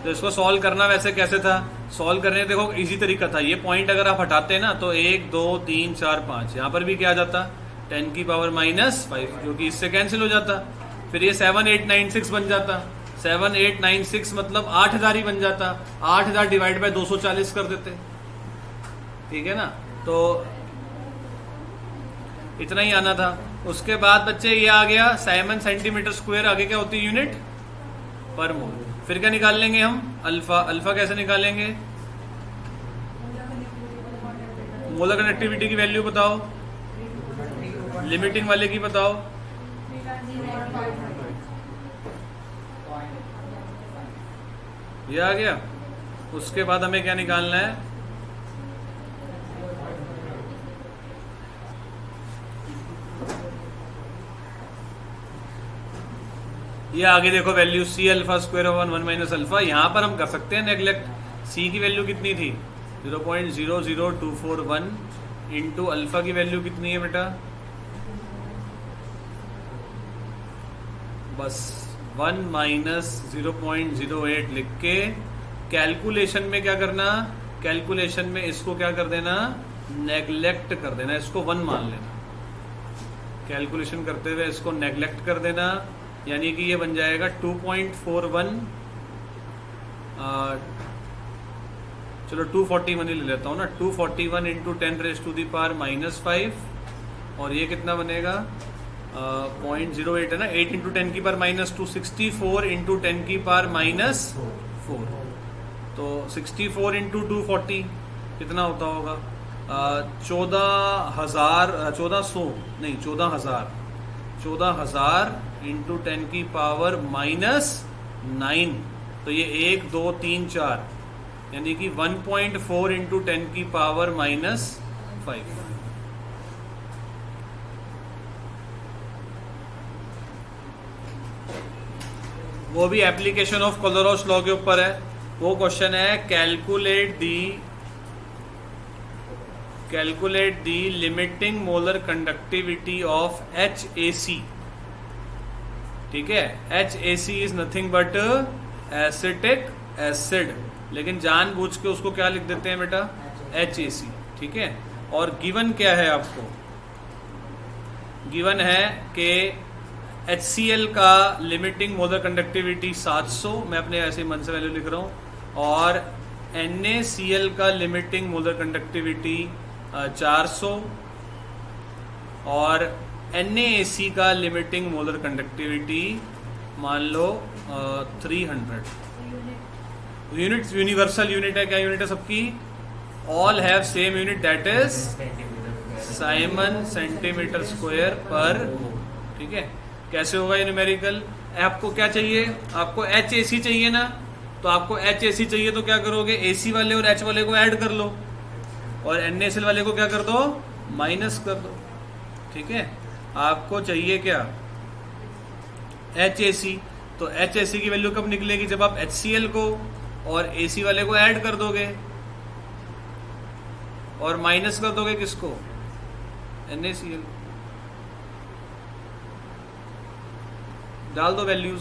तो इसको सॉल्व करना वैसे कैसे था, सॉल्व करने देखो इजी तरीका था। ये पॉइंट अगर आप हटाते हैं ना तो 1 2 3 4 5, यहाँ पर भी क्या आ जाता, 10⁻⁻5, जो कि इससे कैंसिल हो जाता। फिर ये 7896 बन जाता, 7896 मतलब 8000 ही बन जाता। 8000 डिवाइड बाय 240 कर देते। ठीक है ना, तो इतना ही आना था। उसके बाद बच्चे ये आ गया साइमन सेंटीमीटर स्क्वायर, आगे क्या होती है, यूनिट पर मोल। फिर क्या निकाल लेंगे हम, अल्फा। अल्फा कैसे निकालेंगे, मोलर कंडक्टिविटी की वैल्यू बताओ, लिमिटिंग वाले की बताओ। ये आ गया। उसके बाद हमें क्या निकालना है, ये आगे देखो value C alpha square over 1 minus alpha. यहां पर हम कर सकते हैं नेग्लेक्ट। C की वैल्यू कितनी थी, 0.00241 इंटू अल्फा की वैल्यू कितनी है बेटा, बस 1 माइनस 0.08 लिख के कैलकुलेशन में क्या करना, कैलकुलेशन में इसको क्या कर देना, नेग्लेक्ट कर देना, इसको 1 मान लेना। कैलकुलेशन करते हुए इसको नेग्लेक्ट कर देना, यानी कि ये बन जाएगा 2.41, चलो 241 ही ले लेता हूँ ना, 241 इंटू 10⁻⁻⁵, और ये कितना बनेगा 0.08 है ना, 8 इंटू 10⁻², 264 इंटू 10⁻⁴, तो 64 इंटू 240 कितना होता होगा 14,000 इंटू 10⁻⁹, तो ये 1 2 3 4, यानी कि 1.4 इंटू 10⁻⁵। वो भी एप्लीकेशन ऑफ कोलरोस लॉ के ऊपर है। वो क्वेश्चन है calculate the limiting molar conductivity of HAC। ठीक है, HAC is nothing but acetic acid, लेकिन जानबूझ के उसको क्या लिख देते हैं बेटा HAC। ठीक है, और गिवन क्या है आपको, गिवन है कि HCl का लिमिटिंग मोलर कंडक्टिविटी 700, मैं अपने ऐसे मन से वैल्यू लिख रहा हूँ, और NaCl का लिमिटिंग मोलर कंडक्टिविटी 400, और NaAC का लिमिटिंग मोलर कंडक्टिविटी मान लो 300। यूनिट यूनिवर्सल यूनिट है, क्या यूनिट है सबकी, all have same unit, that is Simon centimetre square पर मोल। ठीक है, कैसे होगा ये न्यूमेरिकल, आपको क्या चाहिए, आपको HAC चाहिए ना, तो आपको HAC चाहिए तो क्या करोगे, AC वाले और H वाले को ऐड कर लो, और NaCl वाले को क्या कर दो, माइनस कर दो। ठीक है, आपको चाहिए क्या HAC, तो HAC की वैल्यू कब निकलेगी, जब आप HCl को और AC वाले को ऐड कर दोगे और माइनस कर दोगे किसको, NaCl, डाल दो वैल्यूज।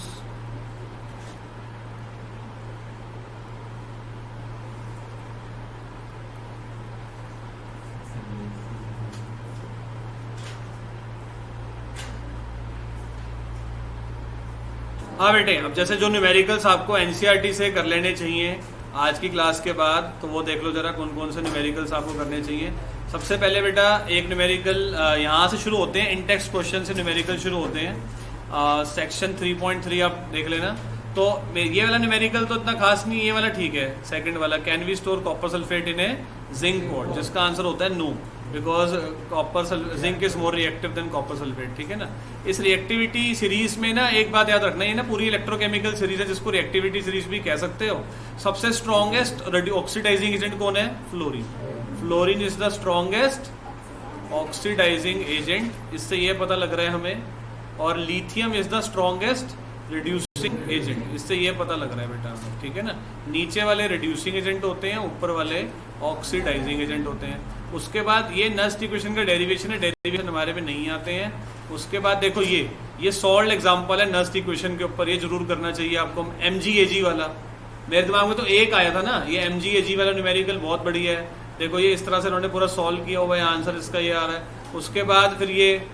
हाँ बेटे, अब जैसे जो न्यूमेरिकल्स आपको एनसीईआरटी से कर लेने चाहिए आज की क्लास के बाद, तो वो देख लो जरा कौन कौन से न्यूमेरिकल्स आपको करने चाहिए। सबसे पहले बेटा एक न्यूमेरिकल यहाँ से शुरू होते हैं, इंटेक्स्ट क्वेश्चन से न्यूमेरिकल शुरू होते हैं। सेक्शन 3.3 आप देख लेना। तो ये वाला न्यूमेरिकल तो इतना खास नहीं, ये वाला ठीक है। सेकंड वाला, can we store copper sulphate in a zinc pot, जिसका आंसर होता है no, because zinc is more reactive than copper sulphate. ठीक है ना। इस रिएक्टिविटी सीरीज में ना एक बात याद रखना, ये ना पूरी इलेक्ट्रोकेमिकल सीरीज है जिसको रिएक्टिविटी सीरीज भी कह सकते हो। सबसे स्ट्रॉन्गेस्ट ऑक्सीडाइजिंग एजेंट कौन है, fluorine. Fluorine is the strongest oxidising agent, इससे ये पता लग रहा है हमें। और lithium is the strongest reducing agent, इससे ये पता लग रहा है बेटा हमें। ठीक है ना। नीचे वाले रिड्यूसिंग एजेंट होते हैं, ऊपर वाले ऑक्सीडाइजिंग एजेंट होते हैं। उसके बाद ये नस्ट इक्वेशन का डेरिवेशन है, डेरिवेशन हमारे में नहीं आते हैं। उसके बाद देखो ये सॉल्व एग्जांपल है नस्ट इक्वेशन के ऊपर, ये जरूर करना चाहिए आपको। MgAg वाला मेरे दिमाग में तो एक आया था ना, ये MgAg वाला न्यूमेरिकल बहुत बढ़िया है। देखो ये इस तरह से उन्होंने पूरा सॉल्व किया हुआ है, आंसर इसका ये आ रहा है। उसके बाद फिर ये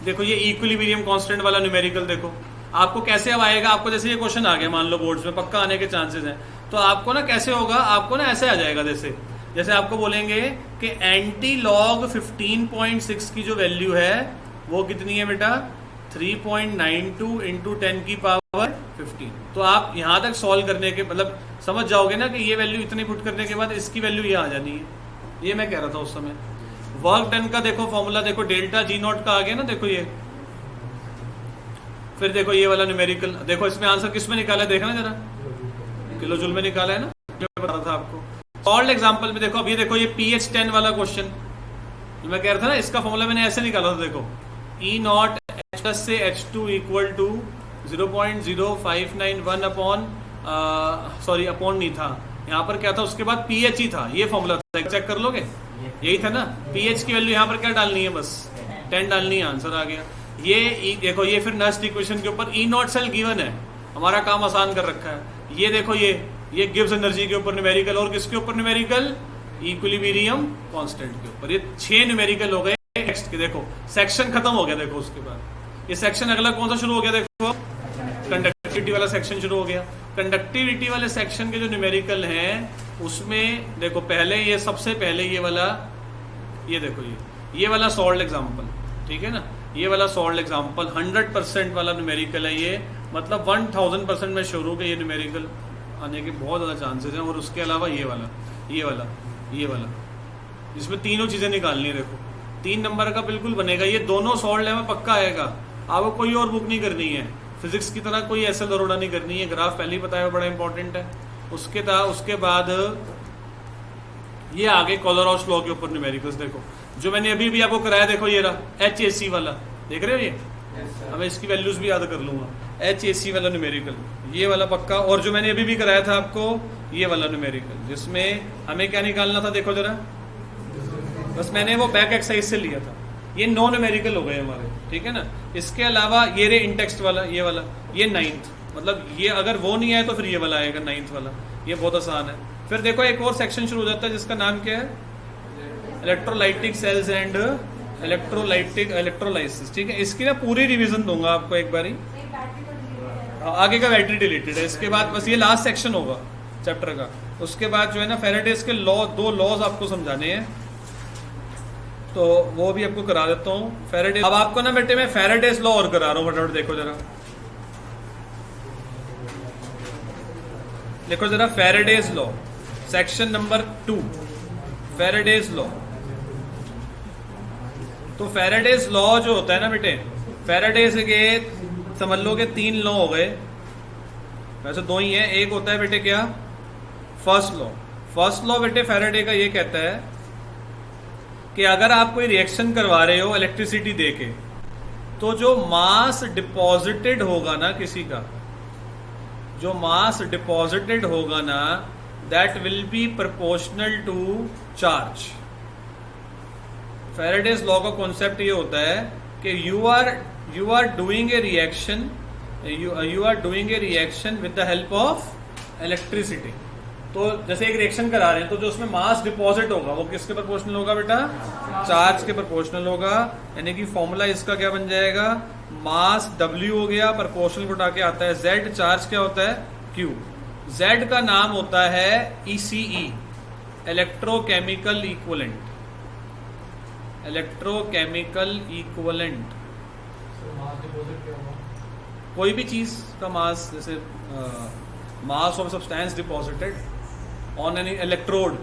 देखो ये इक्विलिब्रियम कांस्टेंट वाला न्यूमेरिकल, देखो आपको कैसे अब आएगा। आपको जैसे ये क्वेश्चन आ गया, मान लो बोर्ड्स में पक्का आने के चांसेस हैं, तो आपको ना कैसे होगा, आपको ना ऐसे आ जाएगा जैसे आपको बोलेंगे कि एंटी लॉग 15.6 की जो वैल्यू है वो कितनी है बेटा, 3.92 इंटू 10 की पावर 15। तो आप यहां तक सॉल्व करने के मतलब समझ जाओगे ना कि ये वैल्यू इतनी पुट करने के बाद इसकी वैल्यू ये आ जानी है। ये मैं कह रहा था उस समय। वर्क डन का देखो फॉर्मूला, देखो डेल्टा G नॉट का आ गया ना, देखो ये। फिर देखो ये वाला न्यूमेरिकल, देखो इसमें आंसर किस में निकाला है, देखना जरा, किलो जूल में निकाला है ना, मैं बता रहा था आपको। सॉल्व एग्जांपल में देखो, अब ये देखो ये pH10 वाला क्वेश्चन मैं कह रहा था ना, इसका फॉर्मूला मैंने ऐसे निकाला था। देखो E नॉट H+ से H2 equal to 0.0591 upon sorry upon नहीं था यहाँ पर, क्या था उसके बाद pH ही था। ये फॉर्मूला था, चेक कर लोगे, यही था ना। pH की वैल्यू यहाँ पर क्या डालनी है, बस 10 डालनी है, आंसर आ गया। ये देखो ये फिर नस्ट इक्वेशन के ऊपर E नॉट सेल गिवन है, हमारा काम आसान कर रखा है। ये देखो ये गिब्स एनर्जी के ऊपर न्यूमेरिकल, और किसके ऊपर न्यूमेरिकल, इक्विलिब्रियम कांस्टेंट के ऊपर। ये 6 न्यूमेरिकल हो गए टेक्स्ट की, देखो सेक्शन खत्म हो गया, देखो उसके बाद ये सेक्शन अगला कौन सा शुरू हो गया, देखो कंडक्टिविटी वाला सेक्शन शुरू हो गया। कंडक्टिविटी वाले सेक्शन के जो न्यूमेरिकल हैं उसमें देखो पहले ये सबसे पहले ये वाला, ये देखो ये वाला सॉल्ड एग्जाम्पल, ठीक है ना, ये वाला सॉल्ड एग्जाम्पल 100% वाला न्यूमेरिकल है ये, मतलब 1000% में शुरू के ये न्यूमेरिकल आने के बहुत ज़्यादा चांसेस हैं। और उसके अलावा ये वाला, ये वाला, ये वाला, इसमें तीनों चीज़ें निकालनी है। देखो 3 नंबर का बिल्कुल बनेगा, ये दोनों सॉल्ड है में पक्का आएगा। आपको कोई और बुक नहीं करनी है, फिजिक्स की तरह कोई ऐसा दरोड़ा नहीं करनी है, ग्राफ पहले ही बताया बड़ा इंपॉर्टेंट है। उसके बाद ये आगे कोलरॉस लॉ के ऊपर न्यूमेरिकल्स, देखो जो मैंने अभी भी आपको कराया, देखो ये रहा HAC वाला, देख रहे हो ये, अब मैं इसकी वैल्यूज भी याद कर लूंगा। HAC वाला न्यूमेरिकल, ये वाला पक्का। और जो मैंने अभी भी कराया था आपको, ये वाला न्यूमेरिकल, जिसमें हमें क्या निकालना था, देखो जरा, बस मैंने वो बैक एक्सरसाइज से लिया था। ये 9 न्यूमेरिकल हो गए हमारे, ठीक है ना। इसके अलावा ये रे इंटेक्स्ट वाला, ये वाला, ये 9th, मतलब ये अगर वो नहीं आए तो फिर ये वाला आएगा 9th वाला, ये बहुत आसान है। फिर देखो एक और सेक्शन शुरू हो जाता है जिसका नाम क्या है, इलेक्ट्रोलाइटिक सेल्स एंड इलेक्ट्रोलाइसिस, ठीक है। इसकी ना पूरी रिवीजन दूंगा आपको एक बारी, आगे का बैटरी डिलीटेड है। इसके बाद बस ये लास्ट सेक्शन होगा चैप्टर का। उसके बाद जो है ना फैराडेज के लॉ, 2 लॉज आपको समझाने हैं, तो वो भी आपको करा देता हूँ। फैराडे, अब आपको ना बेटे मैं फैराडेज लॉ और करा रहा हूँ, फटाफट देखो जरा, देखो जरा Faraday's law section number 2, Faraday's law. तो फैराडेज लॉ जो होता है ना बेटे, फैराडेज के समझ लो कि 3 लॉ हो गए, वैसे 2 ही है। एक होता है बेटे क्या, फर्स्ट लॉ। फर्स्ट लॉ बेटे फैराडे का ये कहता है कि अगर आप कोई रिएक्शन करवा रहे हो इलेक्ट्रिसिटी देके, तो जो मास डिपॉजिटेड होगा ना किसी का, जो मास डिपॉजिटेड होगा ना, that will be proportional to charge. Faraday's law का कॉन्सेप्ट ये होता है कि you are doing a reaction, you are doing a reaction with the help of electricity. तो जैसे एक रिएक्शन करा रहे हैं, तो जो उसमें मास डिपॉजिट होगा वो किसके प्रोपोर्शनल होगा बेटा, चार्ज के प्रोपोर्शनल होगा। यानी कि फॉर्मूला इसका क्या बन जाएगा, मास W हो गया, प्रोपोर्शनल को उठा के आता है Z, चार्ज क्या होता है Q। Z का नाम होता है ECE, electrochemical equivalent, electrochemical equivalent. कोई भी चीज का मास, जैसे mass of substance deposited on any electrode,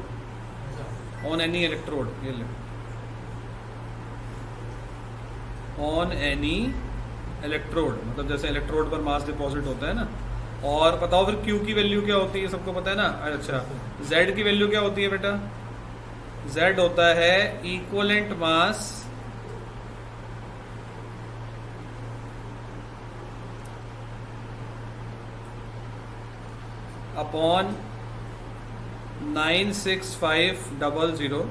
on any electrode, ये ऑन एनी इलेक्ट्रोड, मतलब जैसे इलेक्ट्रोड पर मास डिपॉजिट होता है ना। और बताओ फिर Q की वैल्यू क्या होती है, सबको पता है ना। अच्छा, Z की वैल्यू क्या होती है बेटा, Z होता है इक्विवेलेंट मास अपॉन 96500।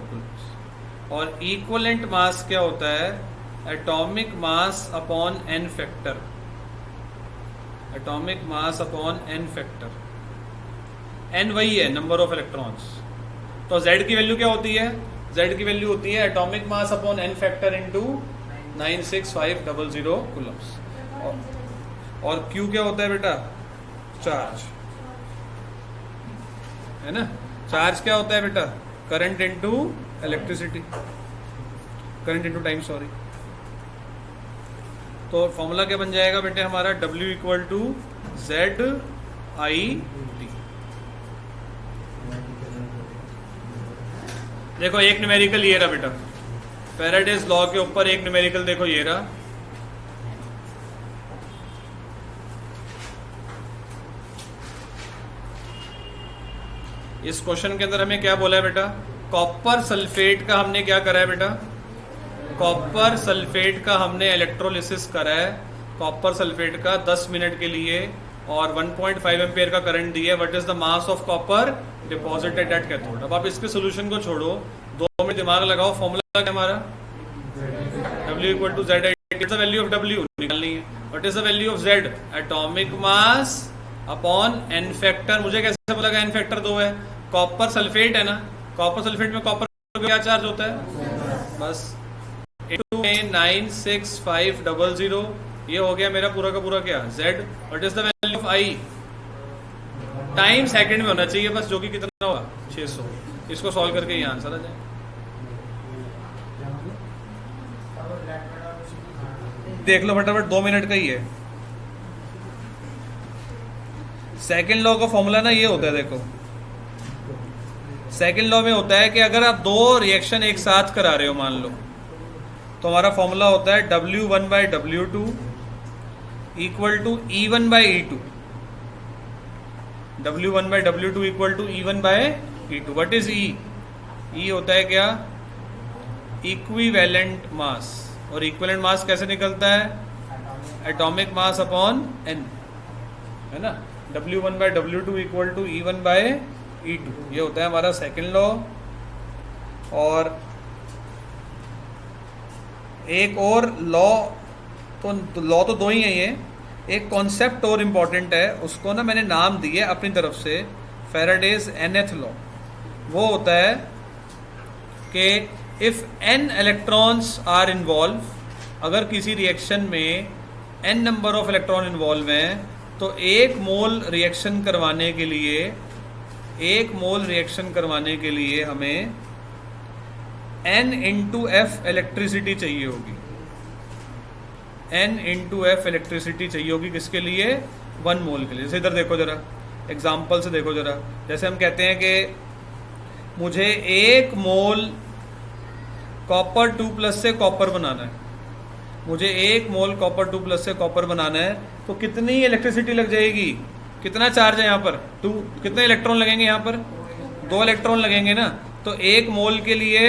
और इक्विवेलेंट मास क्या होता है, atomic mass upon n factor, atomic mass upon n factor. n वही है नंबर ऑफ इलेक्ट्रॉन्स। तो Z की वैल्यू क्या होती है, Z की वैल्यू होती है atomic mass upon n factor into 96500 Coulomb's. और Q क्या होता है बेटा, चार्ज, है ना। चार्ज क्या होता है बेटा, current into electricity, current into time, sorry. तो फॉर्मूला क्या बन जाएगा बेटे हमारा, W इक्वल टू ZIT। देखो एक न्यूमेरिकल ये रहा बेटा, फैराडेज लॉ के ऊपर एक न्यूमेरिकल देखो ये रहा। इस क्वेश्चन के अंदर हमें क्या बोला है बेटा, कॉपर सल्फेट का हमने क्या करा है बेटा, कॉपर सल्फेट का हमने इलेक्ट्रोलिसिस करा है, कॉपर सल्फेट का 10 मिनट के लिए, और 1.5 एम्पियर का करंट दिया है। What is the mass of copper deposited at cathode. अब आप इसके सोल्यूशन को छोड़ो, 2 मिनट दिमाग लगाओ, फॉर्मूला क्या हमारा, W equal to Z। The value of W निकालनी है। What is the value of Z, atomic mass upon n factor. मुझे कैसे पता लगा n फैक्टर 2 है, कॉपर सल्फेट है ना, कॉपर सल्फेट में कॉपर क्या चार्ज होता है, बस टू में 96500, ये हो गया मेरा पूरा का पूरा क्या z, what is the value of i, time second में होना चाहिए बस, जो कि कितना होगा 600। इसको सॉल्व करके ये आंसर आ जाए। देख लो फटाफट, 2 मिनट का ही है। सेकंड लॉ का फॉर्मूला ना ये होता है, देखो सेकंड लॉ में होता है कि अगर आप 2 रिएक्शन एक साथ करा रहे हो मान लो, तो हमारा फॉर्मूला होता है W1/W2 equal to E1/E2। W1/W2 equal to E1/E2। What is E? E होता है क्या? Equivalent mass. और इक्विवेलेंट मास कैसे निकलता है? एटॉमिक मास अपॉन n, है ना। W1/W2 इक्वल टू E1/E2, ये होता है हमारा सेकंड लॉ। और एक और लॉ, तो लॉ तो 2 ही है ये, एक कॉन्सेप्ट और इम्पॉर्टेंट है, उसको ना मैंने नाम दिया अपनी तरफ से, फैराडेज nth लॉ। वो होता है कि if n electrons are involve, अगर किसी रिएक्शन में n number of electron involve हैं, तो 1 मोल रिएक्शन करवाने के लिए हमें n इंटू एफ इलेक्ट्रिसिटी चाहिए होगी। n इंटू एफ इलेक्ट्रिसिटी चाहिए होगी किसके लिए? 1 मोल के लिए। जैसे इधर देखो जरा, एग्जाम्पल से देखो जरा, जैसे हम कहते हैं कि मुझे 1 मोल कॉपर 2+ से कॉपर बनाना है, मुझे 1 मोल कॉपर 2+ से कॉपर बनाना है, तो कितनी इलेक्ट्रिसिटी लग जाएगी? कितना चार्ज है यहाँ पर? 2। कितने इलेक्ट्रॉन लगेंगे यहाँ पर? 2 इलेक्ट्रॉन लगेंगे ना। तो 1 मोल के लिए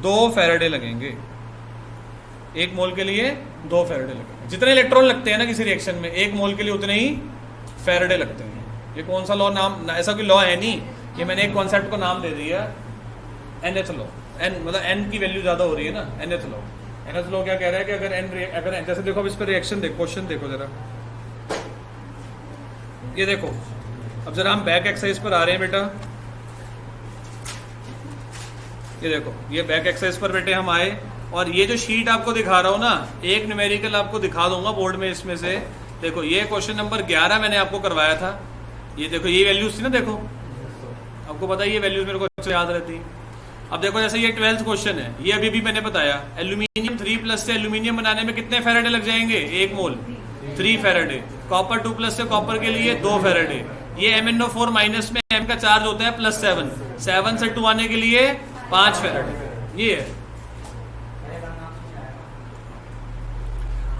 2 फैराडे लगेंगे। 1 मोल के लिए 2 फैराडे लगेंगे। जितने इलेक्ट्रॉन लगते हैं ना किसी रिएक्शन में, 1 मोल के लिए उतने ही फैराडे लगते हैं। ये कौन सा लॉ? नाम ऐसा कोई लॉ है नहीं, ये मैंने एक कॉन्सेप्ट को नाम दे दिया, nth लॉ। n मतलब n की वैल्यू ज्यादा हो रही है ना, nth लॉ। nth लॉ क्या कह रहा है कि अगर जैसे देखो अब इस पर रिएक्शन देखो, क्वेश्चन देखो जरा, ये देखो। अब जरा हम बैक एक्सरसाइज पर आ रहे हैं बेटा, ये देखो, ये बैक एक्सरसाइज पर बेटे हम आए, और ये जो शीट आपको दिखा रहा हूं ना, एक न्यूमेरिकल आपको दिखा दूंगा बोर्ड में, इसमें से देखो ये क्वेश्चन नंबर 11 मैंने आपको करवाया था। ये देखो ये वैल्यूज थी ना, देखो आपको पता है ये वैल्यूज मेरे को अच्छे याद रहती है। अब देखो जैसे ये 12th क्वेश्चन है, ये अभी भी मैंने बताया, एल्यूमिनियम 3+ से एल्यूमिनियम बनाने में कितने फैराडे लग जाएंगे? 1 मोल 3 फैराडे। कॉपर 2+ से कॉपर के लिए 2 फैराडे। ये MnO4- में m का चार्ज होता है +7, 7 से 2 आने के लिए 5 फैराडे। ये है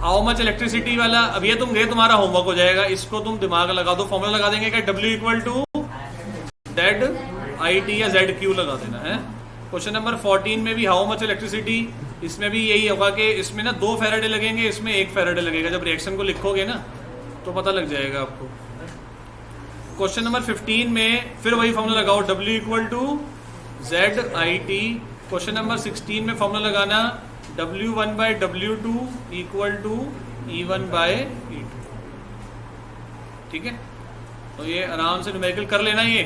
हाउ मच इलेक्ट्रिसिटी वाला। अब ये तुम गए, तुम्हारा होमवर्क हो जाएगा, इसको तुम दिमाग लगा दो, फॉर्मूला लगा देंगे क्या? W equal to zed IT या ZQ लगा देना है। क्वेश्चन नंबर 14 में भी हाउ मच इलेक्ट्रिसिटी, इसमें भी यही होगा कि इसमें ना 2 फैराडे लगेंगे, इसमें 1 फैराडे लगेगा। जब रिएक्शन को लिखोगे ना तो पता लग जाएगा आपको। क्वेश्चन नंबर 15 में फिर वही फॉर्मूला लगाओ, W equal to ZIT। Question number 16 में फॉर्मूला लगाना W1/W2 इक्वल टू E1/E2। ठीक है, तो ये आराम से न्यूमेरिकल कर लेना ये।